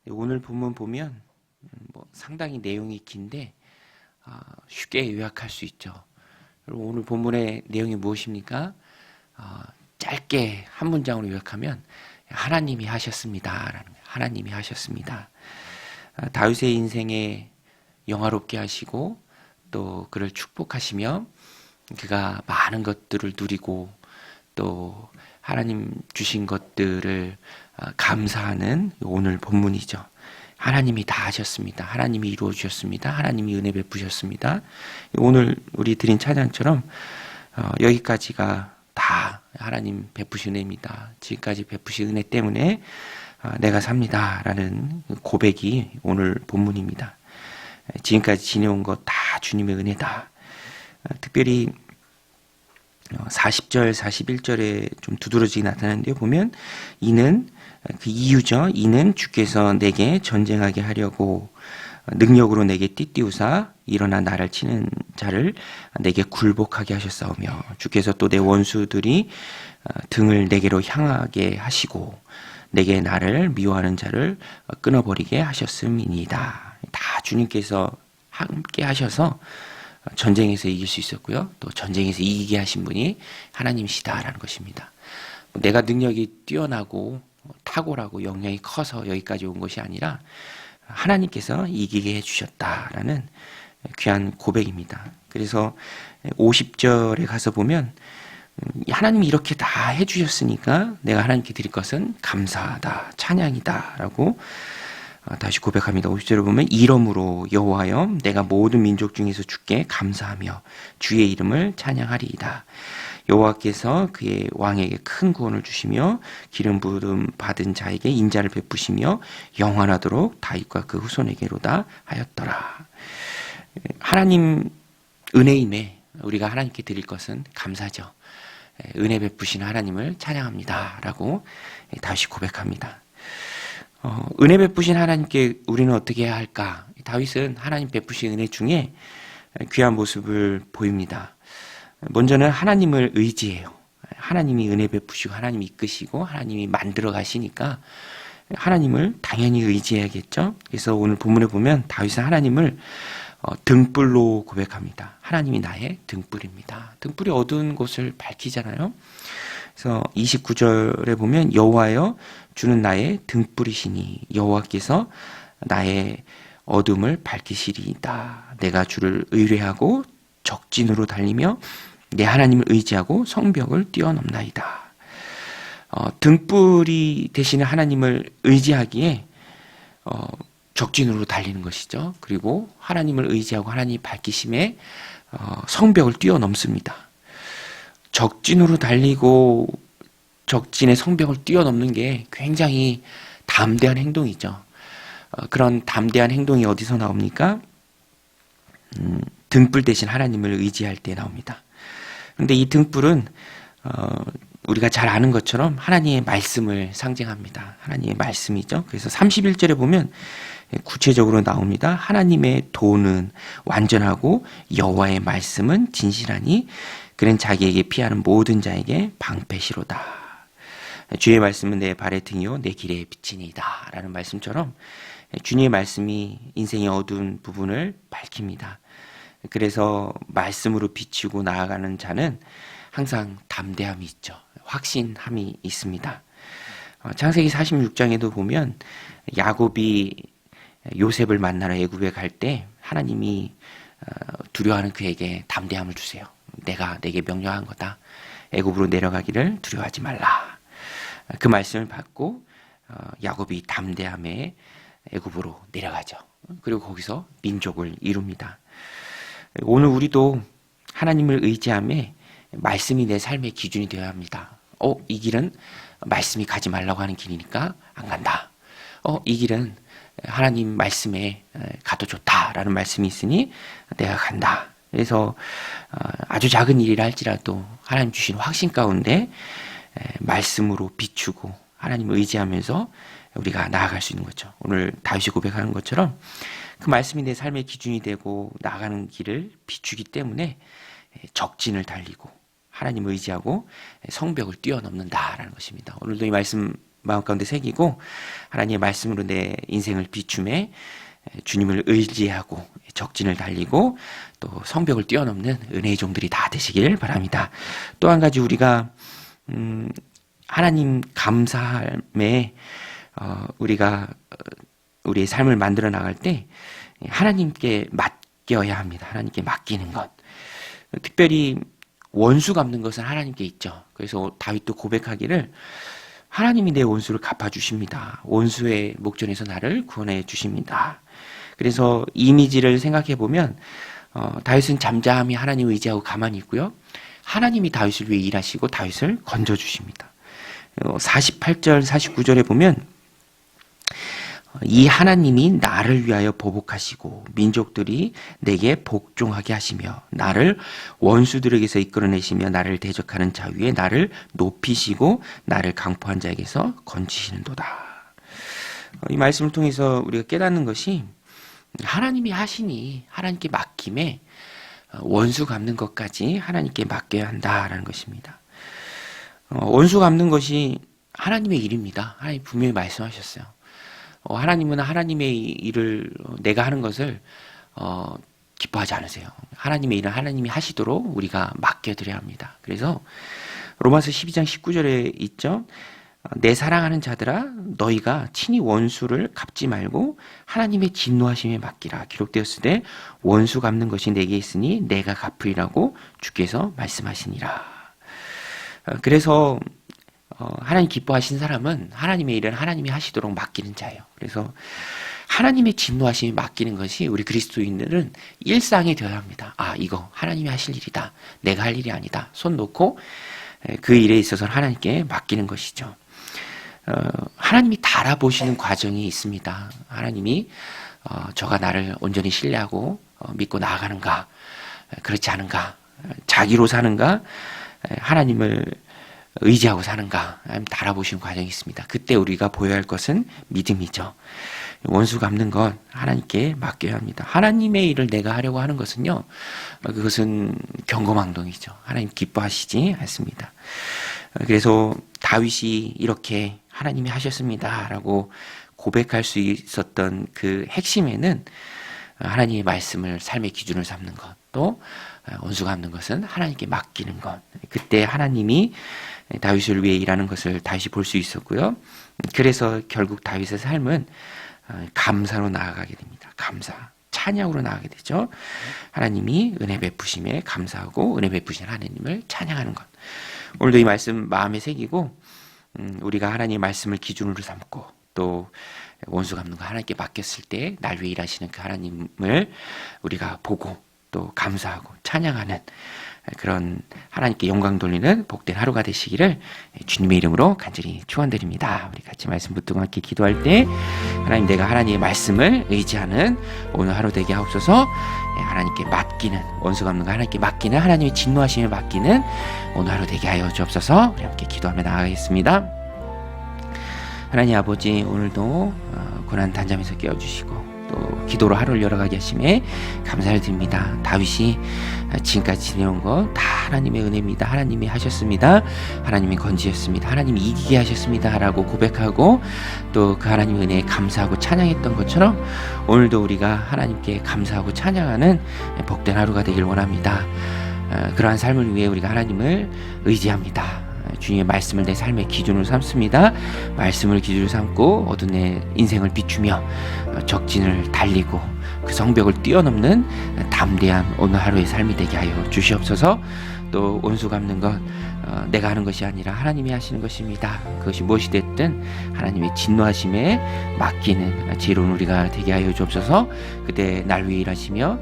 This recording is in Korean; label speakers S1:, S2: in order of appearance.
S1: 오늘 본문 보면 상당히 내용이 긴데 쉽게 요약할 수 있죠. 오늘 본문의 내용이 무엇입니까? 짧게 한 문장으로 요약하면 하나님이 하셨습니다라는 거예요. 하나님이 하셨습니다. 다윗의 인생에 영화롭게 하시고 또 그를 축복하시며 그가 많은 것들을 누리고 또 하나님 주신 것들을 감사하는 오늘 본문이죠. 하나님이 다 하셨습니다. 하나님이 이루어 주셨습니다. 하나님이 은혜 베푸셨습니다. 오늘 우리 드린 찬양처럼 여기까지가 다 하나님 베푸신 은혜입니다. 지금까지 베푸신 은혜 때문에 내가 삽니다 라는 고백이 오늘 본문입니다. 지금까지 지내온 것 다 주님의 은혜다. 특별히 40절, 41절에 좀 두드러지게 나타나는데 보면 이는 그 이유죠. 이는 주께서 내게 전쟁하게 하려고 능력으로 내게 띠띠우사 일어나 나를 치는 자를 내게 굴복하게 하셨사오며 주께서 또 내 원수들이 등을 내게로 향하게 하시고 내게 나를 미워하는 자를 끊어버리게 하셨음이니이다. 다 주님께서 함께 하셔서 전쟁에서 이길 수 있었고요. 또 전쟁에서 이기게 하신 분이 하나님이시다라는 것입니다. 내가 능력이 뛰어나고 탁월하고 역량이 커서 여기까지 온 것이 아니라 하나님께서 이기게 해주셨다라는 귀한 고백입니다. 그래서 50절에 가서 보면 하나님이 이렇게 다 해주셨으니까 내가 하나님께 드릴 것은 감사하다, 찬양이다 라고 다시 고백합니다. 50절을 보면 이러므로 여호와여 내가 모든 민족 중에서 주께 감사하며 주의 이름을 찬양하리이다. 여호와께서 그의 왕에게 큰 구원을 주시며 기름 부음 받은 자에게 인자를 베푸시며 영원하도록 다윗과 그 후손에게로다 하였더라. 하나님 은혜임에 우리가 하나님께 드릴 것은 감사죠. 은혜 베푸신 하나님을 찬양합니다 라고 다시 고백합니다. 은혜 베푸신 하나님께 우리는 어떻게 해야 할까? 다윗은 하나님 베푸신 은혜 중에 귀한 모습을 보입니다. 먼저는 하나님을 의지해요. 하나님이 은혜 베푸시고 하나님이 이끄시고 하나님이 만들어 가시니까 하나님을 당연히 의지해야겠죠. 그래서 오늘 본문에 보면 다윗은 하나님을 등불로 고백합니다. 하나님이 나의 등불입니다. 등불이 어두운 곳을 밝히잖아요. 그래서 29절에 보면 여호와여 주는 나의 등불이시니 여호와께서 나의 어둠을 밝히시리이다. 내가 주를 의뢰하고 적진으로 달리며 내 하나님을 의지하고 성벽을 뛰어넘나이다. 등불이 되시는 하나님을 의지하기에 적진으로 달리는 것이죠. 그리고 하나님을 의지하고 하나님이 밝히심에 성벽을 뛰어넘습니다. 적진으로 달리고 적진의 성벽을 뛰어넘는 게 굉장히 담대한 행동이죠. 그런 담대한 행동이 어디서 나옵니까? 등불 대신 하나님을 의지할 때 나옵니다. 그런데 이 등불은 우리가 잘 아는 것처럼 하나님의 말씀을 상징합니다. 하나님의 말씀이죠. 그래서 31절에 보면 구체적으로 나옵니다. 하나님의 도는 완전하고 여호와의 말씀은 진실하니 그는 자기에게 피하는 모든 자에게 방패시로다. 주의 말씀은 내 발의 등이요 내 길의 빛이니이다 라는 말씀처럼 주님의 말씀이 인생의 어두운 부분을 밝힙니다. 그래서 말씀으로 비추고 나아가는 자는 항상 담대함이 있죠. 확신함이 있습니다. 창세기 46장에도 보면 야곱이 요셉을 만나러 애굽에 갈 때 하나님이 두려워하는 그에게 담대함을 주세요. 내가 내게 명령한 거다. 애굽으로 내려가기를 두려워하지 말라. 그 말씀을 받고 야곱이 담대함에 애굽으로 내려가죠. 그리고 거기서 민족을 이룹니다. 오늘 우리도 하나님을 의지함에 말씀이 내 삶의 기준이 되어야 합니다. 이 길은 말씀이 가지 말라고 하는 길이니까 안 간다. 이 길은 하나님 말씀에 가도 좋다라는 말씀이 있으니 내가 간다. 그래서 아주 작은 일이라 할지라도 하나님 주신 확신 가운데 말씀으로 비추고 하나님을 의지하면서 우리가 나아갈 수 있는 거죠. 오늘 다윗이 고백하는 것처럼 그 말씀이 내 삶의 기준이 되고 나아가는 길을 비추기 때문에 적진을 달리고 하나님을 의지하고 성벽을 뛰어넘는다라는 것입니다. 오늘도 이 말씀 마음 가운데 새기고 하나님의 말씀으로 내 인생을 비춤해 주님을 의지하고 적진을 달리고 또 성벽을 뛰어넘는 은혜의 종들이 다 되시길 바랍니다. 또 한 가지 우리가 하나님 감사함에 우리가 우리의 삶을 만들어 나갈 때 하나님께 맡겨야 합니다. 하나님께 맡기는 것. 특별히 원수 갚는 것은 하나님께 있죠. 그래서 다윗도 고백하기를 하나님이 내 원수를 갚아주십니다. 원수의 목전에서 나를 구원해 주십니다. 그래서 이미지를 생각해 보면 다윗은 잠잠히 하나님을 의지하고 가만히 있고요. 하나님이 다윗을 위해 일하시고 다윗을 건져주십니다. 48절 49절에 보면 이 하나님이 나를 위하여 보복하시고 민족들이 내게 복종하게 하시며 나를 원수들에게서 이끌어내시며 나를 대적하는 자 위에 나를 높이시고 나를 강포한 자에게서 건지시는도다. 이 말씀을 통해서 우리가 깨닫는 것이 하나님이 하시니 하나님께 맡김에 원수 갚는 것까지 하나님께 맡겨야 한다라는 것입니다. 원수 갚는 것이 하나님의 일입니다. 하나님 분명히 말씀하셨어요. 하나님은 하나님의 일을 내가 하는 것을 기뻐하지 않으세요. 하나님의 일은 하나님이 하시도록 우리가 맡겨드려야 합니다. 그래서 로마서 12장 19절에 있죠. 내 사랑하는 자들아 너희가 친히 원수를 갚지 말고 하나님의 진노하심에 맡기라. 기록되었을 때 원수 갚는 것이 내게 있으니 내가 갚으리라고 주께서 말씀하시니라. 그래서 하나님 기뻐하신 사람은 하나님의 일은 하나님이 하시도록 맡기는 자예요. 그래서 하나님의 진노하심에 맡기는 것이 우리 그리스도인들은 일상이 되어야 합니다. 이거 하나님이 하실 일이다. 내가 할 일이 아니다. 손 놓고 그 일에 있어서 하나님께 맡기는 것이죠. 하나님이 달아보시는 과정이 있습니다. 하나님이 저가 나를 온전히 신뢰하고 믿고 나아가는가, 그렇지 않은가, 자기로 사는가, 하나님을 의지하고 사는가, 달아보시는 과정이 있습니다. 그때 우리가 보여야 할 것은 믿음이죠. 원수 갚는 것 하나님께 맡겨야 합니다. 하나님의 일을 내가 하려고 하는 것은요, 그것은 경거망동이죠. 하나님 기뻐하시지 않습니다. 그래서 다윗이 이렇게 하나님이 하셨습니다 라고 고백할 수 있었던 그 핵심에는 하나님의 말씀을 삶의 기준을 삼는 것, 또 원수 갚는 것은 하나님께 맡기는 것. 그때 하나님이 다윗을 위해 일하는 것을 다윗이 볼 수 있었고요. 그래서 결국 다윗의 삶은 감사로 나아가게 됩니다. 감사, 찬양으로 나아가게 되죠. 하나님이 은혜 베푸심에 감사하고 은혜 베푸신 하나님을 찬양하는 것. 오늘도 이 말씀 마음에 새기고 우리가 하나님의 말씀을 기준으로 삼고 또 원수 갚는 거 하나님께 맡겼을 때 날 위해 일하시는 그 하나님을 우리가 보고 또 감사하고 찬양하는 그런 하나님께 영광 돌리는 복된 하루가 되시기를 주님의 이름으로 간절히 축원드립니다. 우리 같이 말씀 붙들고 함께 기도할 때 하나님, 내가 하나님의 말씀을 의지하는 오늘 하루 되게 하옵소서. 하나님께 맡기는, 원수 갚는 거 하나님께 맡기는, 하나님의 진노하심에 맡기는 오늘 하루 되게 하여 주옵소서. 우리 함께 기도하며 나아가겠습니다. 하나님 아버지, 오늘도 고난 단잠에서 깨워주시고 또 기도로 하루를 열어가게 하심에 감사를 드립니다. 다윗이 지금까지 지내온 것 다 하나님의 은혜입니다. 하나님이 하셨습니다. 하나님이 건지셨습니다. 하나님이 이기게 하셨습니다 라고 고백하고 또 그 하나님의 은혜에 감사하고 찬양했던 것처럼 오늘도 우리가 하나님께 감사하고 찬양하는 복된 하루가 되길 원합니다. 그러한 삶을 위해 우리가 하나님을 의지합니다. 주님의 말씀을 내 삶의 기준으로 삼습니다. 말씀을 기준으로 삼고 어두운 내 인생을 비추며 적진을 달리고 그 성벽을 뛰어넘는 담대한 오늘 하루의 삶이 되게 하여 주시옵소서. 또 원수 갚는 것 내가 하는 것이 아니라 하나님이 하시는 것입니다. 그것이 무엇이 됐든 하나님의 진노하심에 맡기는 지혜로운 우리가 되게 하여 주옵소서. 그때 날 위해 일하시며